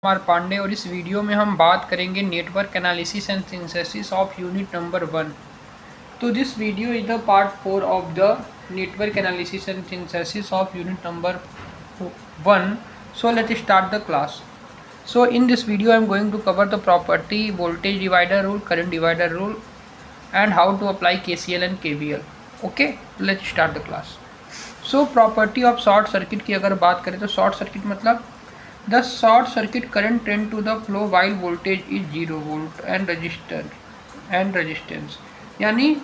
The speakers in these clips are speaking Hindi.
कुमार पांडे और इस वीडियो में हम बात करेंगे network analysis and synthesis of unit number 1। तो this video is the part 4 of the network analysis and synthesis of unit number 1. So let's start the class. So in this video I am going to cover the property, voltage divider rule, current divider rule and how to apply KCL and KVL. Okay, let's start the class. So property of short circuit की अगर बात करें तो शॉर्ट सर्किट मतलब the short circuit current tend to the flow while voltage is 0 volt and resistance यानी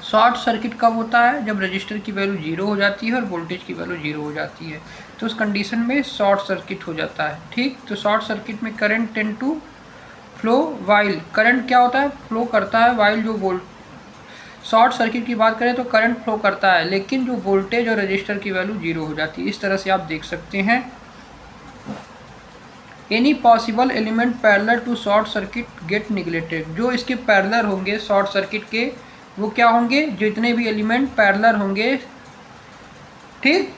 शॉर्ट सर्किट कब होता है? जब रजिस्टर की वैल्यू 0 हो जाती है और वोल्टेज की वैल्यू 0 हो जाती है, तो उस कंडीशन में शॉर्ट सर्किट हो जाता है। ठीक, तो शॉर्ट सर्किट में current tend to flow while, current क्या होता है? फ्लो करता है वाइल जो वोल्ट शॉर्ट सर्किट की बात करें तो करंट फ्लो करता है, लेकिन जो वोल्टेज और रजिस्टर की वैल्यू 0 हो जाती है। इस तरह से आप देख सकते हैं। Any possible element parallel to short circuit get neglected, जो इसके पैरेलल होंगे शॉर्ट सर्किट के वो क्या होंगे? जितने भी एलिमेंट पैरेलल होंगे, ठीक,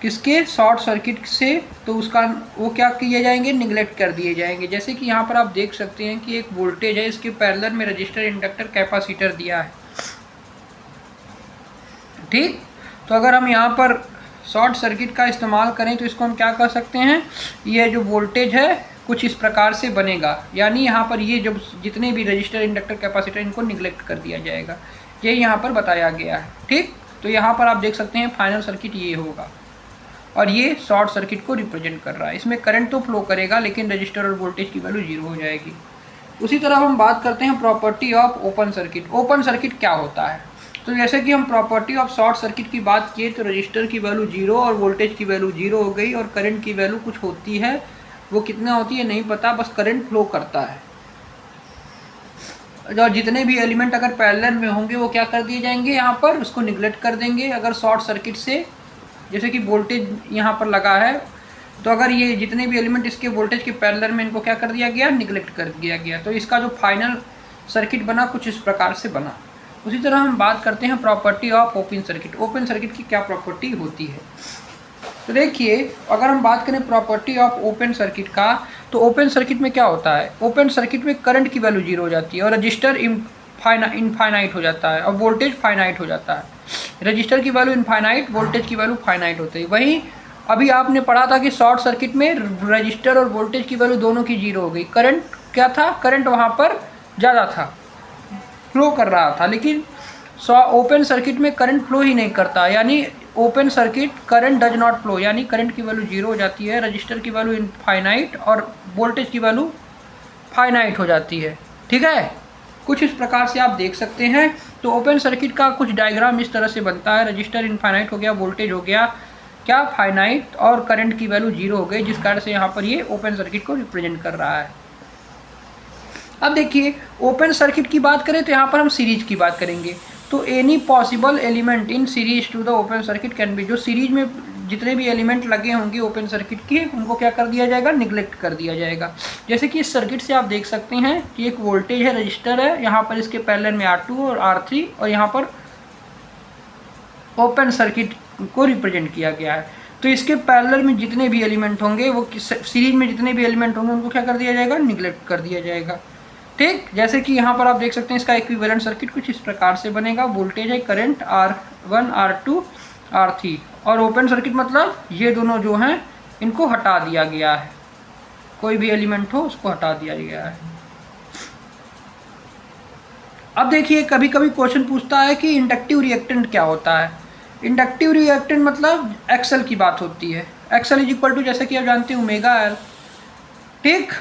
किसके? शॉर्ट सर्किट से, तो उसका वो क्या किए जाएंगे? निगलेक्ट कर दिए जाएंगे। जैसे कि यहाँ पर आप देख सकते हैं कि एक वोल्टेज है, इसके पैरेलल में रजिस्टर, इंडक्टर, कैपेसिटर दिया है। ठीक, तो अगर हम यहाँ पर शॉर्ट सर्किट का इस्तेमाल करें तो इसको हम क्या कर सकते हैं? ये जो वोल्टेज है कुछ इस प्रकार से बनेगा, यानी यहाँ पर ये जो जितने भी रजिस्टर, इंडक्टर, कैपेसिटर, इनको निगलेक्ट कर दिया जाएगा। ये यहाँ पर बताया गया है। ठीक, तो यहाँ पर आप देख सकते हैं फाइनल सर्किट ये होगा और ये शॉर्ट सर्किट को रिप्रेजेंट कर रहा है। इसमें करंट तो फ्लो करेगा लेकिन रजिस्टर और वोल्टेज की वैल्यू 0 हो जाएगी। उसी तरह हम बात करते हैं property of open circuit. Open circuit क्या होता है? तो जैसे कि हम प्रॉपर्टी ऑफ शॉर्ट सर्किट की बात किए तो रजिस्टर की वैल्यू 0 और वोल्टेज की वैल्यू 0 हो गई, और करंट की वैल्यू कुछ होती है, वो कितना होती है नहीं पता, बस करंट फ्लो करता है। और जितने भी एलिमेंट अगर पैरेलल में होंगे वो क्या कर दिए जाएंगे? यहाँ पर उसको निगलेक्ट कर देंगे। अगर शॉर्ट सर्किट से, जैसे कि वोल्टेज यहाँ पर लगा है, तो अगर ये जितने भी एलिमेंट इसके वोल्टेज के पैरेलल में, इनको क्या कर दिया गया? निगलेक्ट कर दिया गया। तो इसका जो फाइनल सर्किट बना कुछ इस प्रकार से बना। उसी तरह हम बात करते हैं property of open circuit. Open circuit की क्या प्रॉपर्टी होती है? तो देखिए, अगर हम बात करें प्रॉपर्टी ऑफ ओपन सर्किट का, तो ओपन सर्किट में क्या होता है? ओपन सर्किट में करंट की वैल्यू 0 हो जाती है और रजिस्टर इनफाइनाइट हो जाता है और वोल्टेज फाइनाइट हो जाता है। रजिस्टर की वैल्यू इनफाइनाइट, वोल्टेज की वैल्यू फाइनाइट होती है। वहीं अभी आपने पढ़ा था कि शॉर्ट सर्किट में रजिस्टर और वोल्टेज की वैल्यू दोनों की 0 हो गई। करंट क्या था? करंट वहाँ पर ज़्यादा था, फ्लो कर रहा था, लेकिन ओपन सर्किट में करंट फ्लो ही नहीं करता, यानी open circuit current does not flow, यानी करंट की वैल्यू 0 हो जाती है, रजिस्टर की वैल्यू इनफाइनाइट और वोल्टेज की वैल्यू फाइनाइट हो जाती है। ठीक है, कुछ इस प्रकार से आप देख सकते हैं। तो ओपन सर्किट का कुछ डायग्राम इस तरह से बनता है। रजिस्टर इनफाइनाइट हो गया, वोल्टेज हो गया क्या? फाइनाइट, और करंट की वैल्यू 0 हो गई, जिस कारण से यहाँ पर ये ओपन सर्किट को रिप्रेजेंट कर रहा है। अब देखिए, ओपन सर्किट की बात करें तो यहाँ पर हम सीरीज की बात करेंगे। तो any possible element in series to the open circuit can be, जो सीरीज में जितने भी एलिमेंट लगे होंगे ओपन सर्किट के, उनको क्या कर दिया जाएगा? निगलेक्ट कर दिया जाएगा। जैसे कि इस सर्किट से आप देख सकते हैं कि एक वोल्टेज है, रजिस्टर है, यहाँ पर इसके पैरेलल में R2 और R3, और यहाँ पर ओपन सर्किट को रिप्रेजेंट किया गया है। तो इसके पैरेलल में जितने भी एलिमेंट होंगे, वो सीरीज में जितने भी एलिमेंट होंगे उनको क्या कर दिया जाएगा? निगलेक्ट कर दिया जाएगा। ठीक, जैसे कि यहाँ पर आप देख सकते हैं इसका इक्विवेलेंट सर्किट कुछ इस प्रकार से बनेगा। वोल्टेज है, करंट R1, R2, R3, और ओपन सर्किट मतलब ये दोनों जो हैं इनको हटा दिया गया है, कोई भी एलिमेंट हो उसको हटा दिया गया है। अब देखिए, कभी कभी क्वेश्चन पूछता है कि इंडक्टिव रिएक्टेंट क्या होता है? इंडक्टिव रिएक्टेंट मतलब एक्सल की बात होती है। एक्सल इज इक्वल टू, जैसे कि आप जानते हैं, ओमेगा एल। ठीक,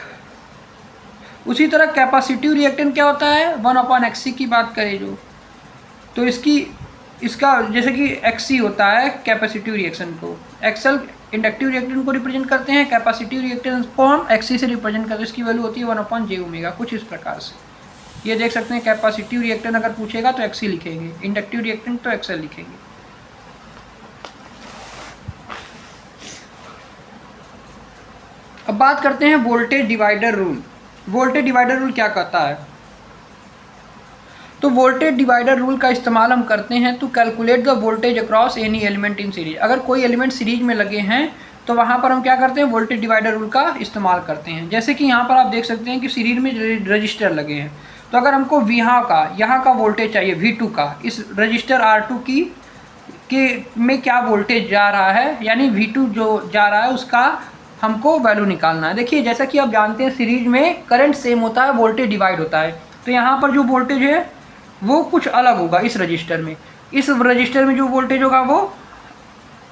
उसी तरह कैपेसिटिव रिएक्टेंट क्या होता है? 1/XC की बात करें जो, तो इसका जैसे कि XC होता है कैपेसिटिव रिएक्शन को, एक्सल इंडक्टिव रिएक्टेंट को रिप्रेजेंट करते हैं, कैपेसिटिव रिएक्टेंट को हम XC से रिप्रेजेंट करते हैं। इसकी वैल्यू होती है 1/j ओमेगा, कुछ इस प्रकार से। ये देख सकते हैं, कैपेसिटिव रिएक्टेंट अगर पूछेगा तो XC लिखेंगे, इंडक्टिव रिएक्टेंट तो XL लिखेंगे। अब बात करते हैं voltage divider rule. Voltage divider rule क्या कहता है? तो वोल्टेज डिवाइडर रूल का इस्तेमाल हम करते हैं to calculate the voltage across any element in series. अगर कोई एलिमेंट सीरीज में लगे हैं तो वहाँ पर हम क्या करते हैं, वोल्टेज डिवाइडर रूल का इस्तेमाल करते हैं। जैसे कि यहाँ पर आप देख सकते हैं कि सीरीज में रजिस्टर लगे हैं, तो अगर हमको यहाँ का वोल्टेज चाहिए V2 का, इस रजिस्टर R2 में क्या वोल्टेज जा रहा है, यानी V2 जो जा रहा है उसका हमको वैल्यू निकालना है। देखिए जैसा कि आप जानते हैं सीरीज में करंट सेम होता है, वोल्टेज डिवाइड होता है, तो यहाँ पर जो वोल्टेज है वो कुछ अलग होगा इस रजिस्टर में, इस रजिस्टर में जो वोल्टेज होगा वो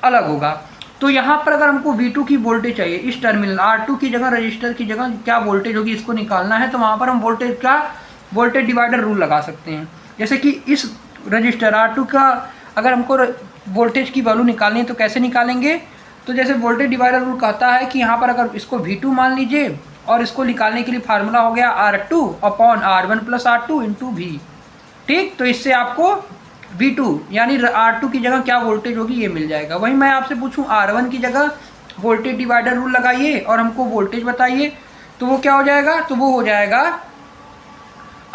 अलग होगा। तो यहाँ पर अगर हमको V2 की वोल्टेज चाहिए, इस टर्मिनल R2 की जगह, रजिस्टर की जगह क्या वोल्टेज होगी इसको निकालना है, तो वहाँ पर हम वोल्टेज डिवाइडर रूल लगा सकते हैं। जैसे कि इस रजिस्टर R2 का अगर हमको वोल्टेज की वैल्यू निकालनी है तो कैसे निकालेंगे, तो जैसे वोल्टेज डिवाइडर रूल कहता है कि यहाँ पर अगर इसको V2 मान लीजिए, और इसको निकालने के लिए फार्मूला हो गया R2/R1 + R2 × V। ठीक, तो इससे आपको V2 यानी R2 की जगह क्या वोल्टेज होगी ये मिल जाएगा। वहीं मैं आपसे पूछूं R1 की जगह वोल्टेज डिवाइडर रूल लगाइए और हमको वोल्टेज बताइए, तो वो क्या हो जाएगा, तो वो हो जाएगा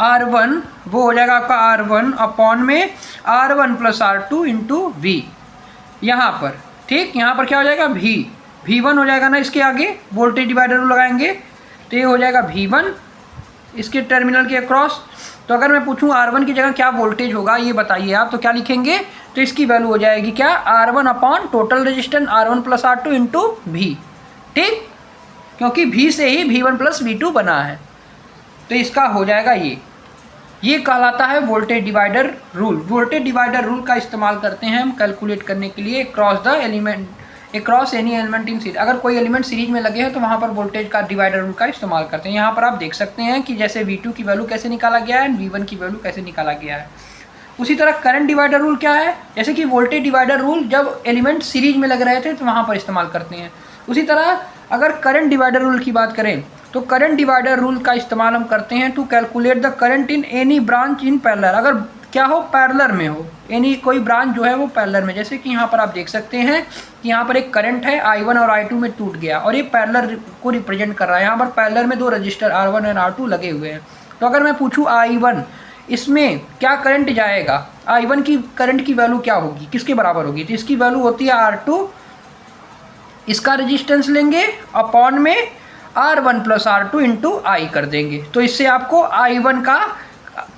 R1, वो हो जाएगा आपका R1 में R1 + R2 × V यहाँ पर। ठीक, यहाँ पर क्या हो जाएगा V1 हो जाएगा ना, इसके आगे वोल्टेज डिवाइडर रूल लगाएंगे तो ये हो जाएगा V1 इसके टर्मिनल के अक्रॉस। तो अगर मैं पूछूं R1 की जगह क्या वोल्टेज होगा ये बताइए आप, तो क्या लिखेंगे, तो इसकी वैल्यू हो जाएगी क्या, R1 total resistance R1 + R2 × V। ठीक, क्योंकि V से ही V1 + V2 बना है, तो इसका हो जाएगा ये कहलाता है voltage divider rule. Voltage divider rule का इस्तेमाल करते हैं हम कैलकुलेट करने के लिए across any element in series. अगर कोई एलिमेंट सीरीज में लगे हैं तो वहाँ पर वोल्टेज का डिवाइडर रूल का इस्तेमाल करते हैं। यहाँ पर आप देख सकते हैं कि जैसे V2 की वैल्यू कैसे निकाला गया है, V1 की वैल्यू कैसे निकाला गया है। उसी तरह करंट डिवाइडर रूल क्या है, जैसे कि वोल्टेज डिवाइडर रूल जब एलिमेंट सीरीज में लग रहे थे तो वहाँ पर इस्तेमाल करते हैं। उसी तरह अगर करंट डिवाइडर रूल की बात करें तो करंट डिवाइडर रूल का इस्तेमाल हम करते हैं to calculate the current in any branch in parallel. अगर क्या हो, पैरेलल में हो, एनी कोई ब्रांच जो है वो पैरेलल में, जैसे कि यहाँ पर आप देख सकते हैं कि यहाँ पर एक करंट है I1 और I2 में टूट गया और ये पैरेलल को रिप्रेजेंट कर रहा है। यहाँ पर पैरेलल में दो रजिस्टर R1 और R2 लगे हुए हैं। तो अगर मैं पूछूँ I1 इसमें क्या करंट जाएगा, I1 की करंट की वैल्यू क्या होगी, किसके बराबर होगी, तो इसकी वैल्यू होती है R2, इसका रेजिस्टेंस लेंगे अपॉन में R1 + R2 × I कर देंगे, तो इससे आपको I1 का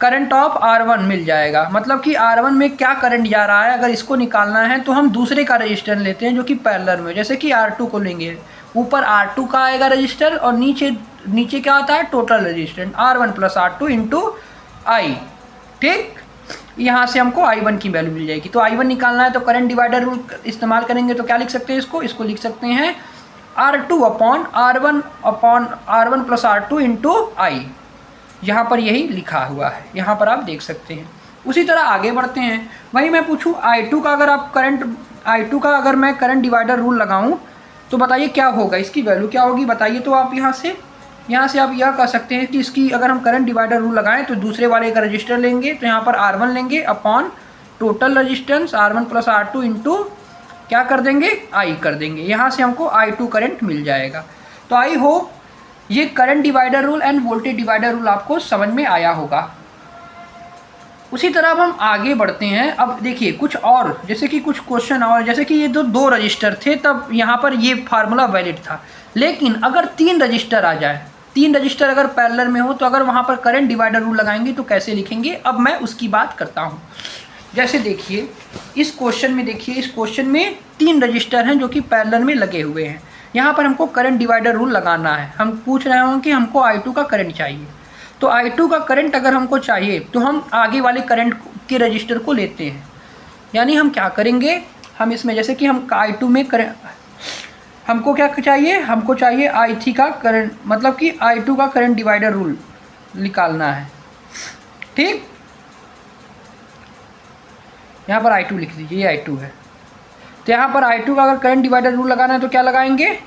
करंट ऑफ R1 मिल जाएगा। मतलब कि R1 में क्या करंट जा रहा है, अगर इसको निकालना है तो हम दूसरे का रजिस्टर लेते हैं जो कि पैरेलल में, जैसे कि R2 को लेंगे, ऊपर R2 का आएगा रजिस्टर और नीचे क्या आता है, total resistance R1 + R2 × I। ठीक, यहाँ से हमको I1 की वैल्यू मिल जाएगी। तो I1 निकालना है तो करंट डिवाइडर रूल इस्तेमाल करेंगे, तो क्या लिख सकते हैं इसको लिख सकते हैं R2/R1 + R2 × I। यहाँ पर यही लिखा हुआ है, यहाँ पर आप देख सकते हैं। उसी तरह आगे बढ़ते हैं। वहीं मैं पूछूं I2 का अगर मैं करंट डिवाइडर रूल लगाऊं तो बताइए क्या होगा, इसकी वैल्यू क्या होगी बताइए। तो आप यहाँ से आप यह कह सकते हैं कि इसकी अगर हम करंट डिवाइडर रूल लगाएं तो दूसरे वाले का रजिस्टर लेंगे, तो यहाँ पर R1 लेंगे upon total resistance R1 + R2 × क्या कर देंगे, I कर देंगे। यहाँ से हमको I2 करंट मिल जाएगा। तो आई होप ये current divider rule end voltage divider rule आपको समझ में आया होगा। उसी तरह अब हम आगे बढ़ते हैं। अब देखिए कुछ और, जैसे कि कुछ क्वेश्चन और, जैसे कि ये दो रजिस्टर थे तब यहाँ पर ये फार्मूला वैलिड था, लेकिन अगर 3 रजिस्टर आ जाए, 3 रजिस्टर अगर पैरेलल में हो तो अगर वहाँ पर करंट डिवाइडर रूल लगाएंगे तो कैसे लिखेंगे, अब मैं उसकी बात करता हूँ। जैसे देखिए इस क्वेश्चन में 3 रजिस्टर हैं जो कि पैरेलल में लगे हुए हैं। यहाँ पर हमको करंट डिवाइडर रूल लगाना है। हम पूछ रहे हों कि हमको I2 का करंट चाहिए, तो I2 का करंट अगर हमको चाहिए तो हम आगे वाले करंट के रजिस्टर को लेते हैं। यानी हम क्या करेंगे, हम इसमें जैसे कि हम I2 में हमको क्या चाहिए, हमको चाहिए I3 का करंट, मतलब कि I2 का करंट डिवाइडर रूल निकालना है। ठीक, यहाँ पर I2 लिख दीजिए, ये I2 है। तो यहाँ पर I2 का अगर करंट डिवाइडर रूल लगाना है तो क्या लगाएंगे,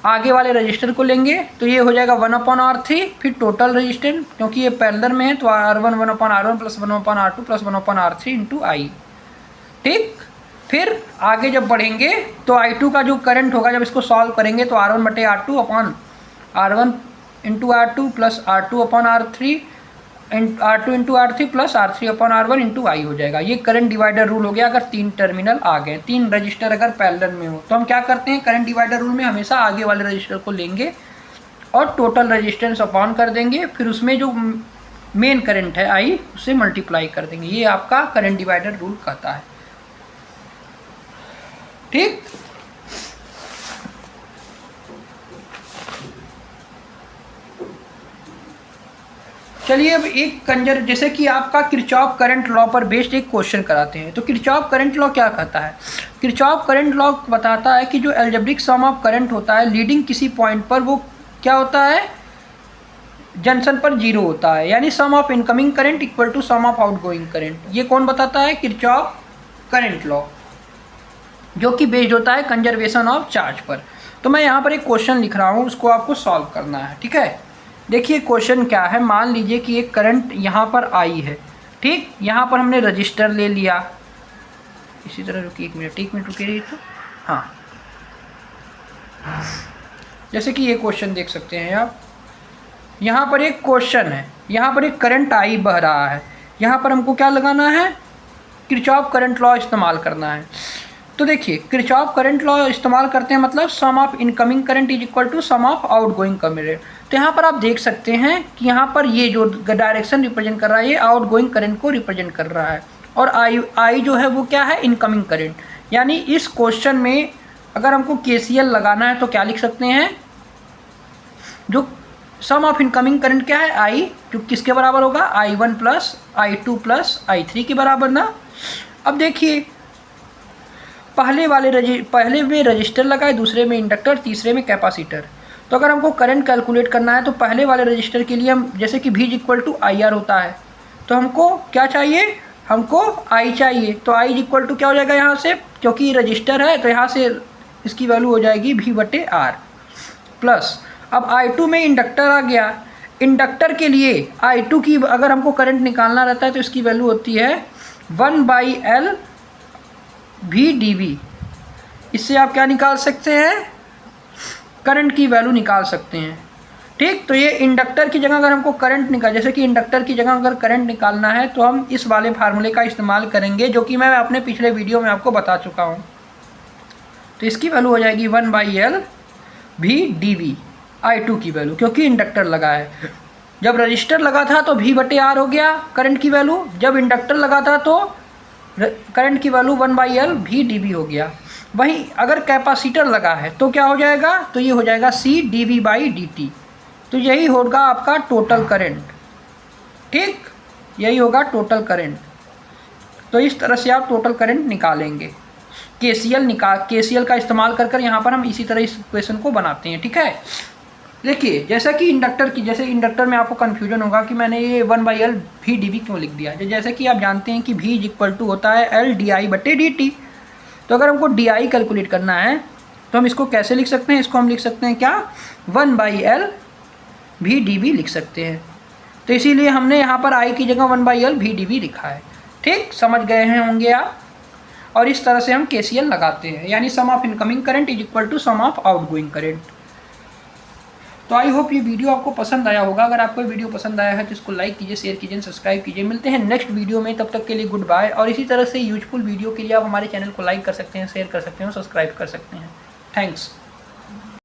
आगे वाले रजिस्टर को लेंगे, तो ये हो जाएगा 1/R3, फिर टोटल रजिस्टेंस, क्योंकि ये पैरेलल में है तो R1 1/R1 + 1/R2 + 1/R3 × I। ठीक, फिर आगे जब बढ़ेंगे तो I2 का जो करंट होगा जब इसको सॉल्व करेंगे तो R1/R2 × R1 × R2 + R2/R3 R2 into R3 plus R3 upon R1 into I हो जाएगा। ये करंट डिवाइडर रूल हो गया। अगर 3 टर्मिनल आ गए, 3 रजिस्टर अगर पैरेलल में हो तो हम क्या करते हैं, करंट डिवाइडर रूल में हमेशा आगे वाले रजिस्टर को लेंगे और टोटल रजिस्टेंस अपॉन कर देंगे, फिर उसमें जो मेन करंट है आई उससे मल्टीप्लाई कर देंगे। ये आपका करंट डिवाइडर रूल कहता है। ठीक, चलिए अब एक कंजर जैसे कि आपका किरचॉफ करंट लॉ पर बेस्ड एक क्वेश्चन कराते हैं। तो किरचॉफ करंट लॉ क्या कहता है? किरचॉफ करंट लॉ बताता है कि जो एल्जेब्रिक सम ऑफ करंट होता है लीडिंग किसी पॉइंट पर, वो क्या होता है, जंक्शन पर जीरो होता है, यानी sum of incoming current equal to sum of outgoing current. ये कौन बताता है? किरचॉफ करंट लॉ, जो कि बेस्ड होता है कंजर्वेशन ऑफ चार्ज पर। तो मैं यहाँ पर एक क्वेश्चन लिख रहा हूँ, उसको आपको सॉल्व करना है। ठीक है, देखिए क्वेश्चन क्या है। मान लीजिए कि एक करंट यहाँ पर आई है। ठीक, यहाँ पर हमने रजिस्टर ले लिया। इसी तरह रुकिए, एक मिनट रुकिए। तो हाँ, जैसे कि ये क्वेश्चन देख सकते हैं आप, यहाँ पर एक क्वेश्चन है, यहाँ पर एक करंट आई बह रहा है, यहाँ पर हमको क्या लगाना है, किरचॉफ करंट लॉ इस्तेमाल करना है। तो देखिए किरचॉफ करंट लॉ इस्तेमाल करते हैं, मतलब sum of incoming current is equal to sum of outgoing current. तो यहाँ पर आप देख सकते हैं कि यहाँ पर ये जो डायरेक्शन रिप्रेजेंट कर रहा है ये आउटगोइंग करंट को रिप्रेजेंट कर रहा है, और आई जो है वो क्या है, इनकमिंग करंट। यानी इस क्वेश्चन में अगर हमको KCL लगाना है तो क्या लिख सकते हैं, जो सम ऑफ इनकमिंग करंट क्या है, आई, जो किसके बराबर होगा, I1 plus I2 plus I3 के बराबर ना। अब देखिए पहले में रजिस्टर लगाए, दूसरे में इंडक्टर, तीसरे में कैपेसिटर। तो अगर हमको करंट कैलकुलेट करना है तो पहले वाले रजिस्टर के लिए हम जैसे कि V इक्वल टू IR होता है, तो हमको क्या चाहिए, हमको I चाहिए। तो I इक्वल टू क्या हो जाएगा, यहाँ से क्योंकि रजिस्टर है तो यहाँ से इसकी वैल्यू हो जाएगी V/R प्लस। अब I2 में इंडक्टर आ गया, इंडक्टर के लिए I2 की अगर हमको करंट निकालना रहता है तो इसकी वैल्यू होती है 1/L V/dV। इससे आप क्या निकाल सकते हैं, करंट की वैल्यू निकाल सकते हैं। ठीक, तो ये इंडक्टर की जगह अगर हमको करंट निकाल, जैसे कि इंडक्टर की जगह अगर करंट निकालना है तो हम इस वाले फार्मूले का इस्तेमाल करेंगे, जो कि मैं अपने पिछले वीडियो में आपको बता चुका हूँ। तो इसकी वैल्यू हो जाएगी 1/L V/dV, I2 की वैल्यू, क्योंकि इंडक्टर लगा है। जब रजिस्टर लगा था तो V/R हो गया करंट की वैल्यू, जब इंडक्टर लगा था तो करंट की वैल्यू 1/L V/dV हो गया। वहीं अगर कैपेसिटर लगा है तो क्या हो जाएगा, तो ये हो जाएगा C/dV/dt। तो यही होगा आपका टोटल करंट। ठीक, यही होगा टोटल करंट। तो इस तरह से आप टोटल करंट निकालेंगे। KCL का इस्तेमाल कर यहाँ पर हम इसी तरह इस इक्वेशन को बनाते हैं। ठीक है, देखिए जैसा कि जैसे इंडक्टर में आपको कन्फ्यूजन होगा कि मैंने ये 1/L V/dV क्यों लिख दिया। जैसे कि आप जानते हैं कि V इक्वल टू होता है L/di/dt। तो अगर हमको DI कैलकुलेट करना है तो हम इसको कैसे लिख सकते हैं, इसको हम लिख सकते हैं क्या, 1/L V/dV लिख सकते हैं। तो इसीलिए हमने यहाँ पर I की जगह 1/L V/dV लिखा है। ठीक, समझ गए हैं होंगे आप। और इस तरह से हम KCL लगाते हैं, यानी sum of incoming current is equal to sum of outgoing current. तो आई होप ये वीडियो आपको पसंद आया होगा। अगर आपको वीडियो पसंद आया है तो इसको लाइक कीजिए, शेयर कीजिए, सब्सक्राइब कीजिए। मिलते हैं नेक्स्ट वीडियो में, तब तक के लिए गुड बाय। और इसी तरह से यूजफुल वीडियो के लिए आप हमारे चैनल को लाइक कर सकते हैं, शेयर कर सकते हैं, सब्सक्राइब कर सकते हैं। थैंक्स।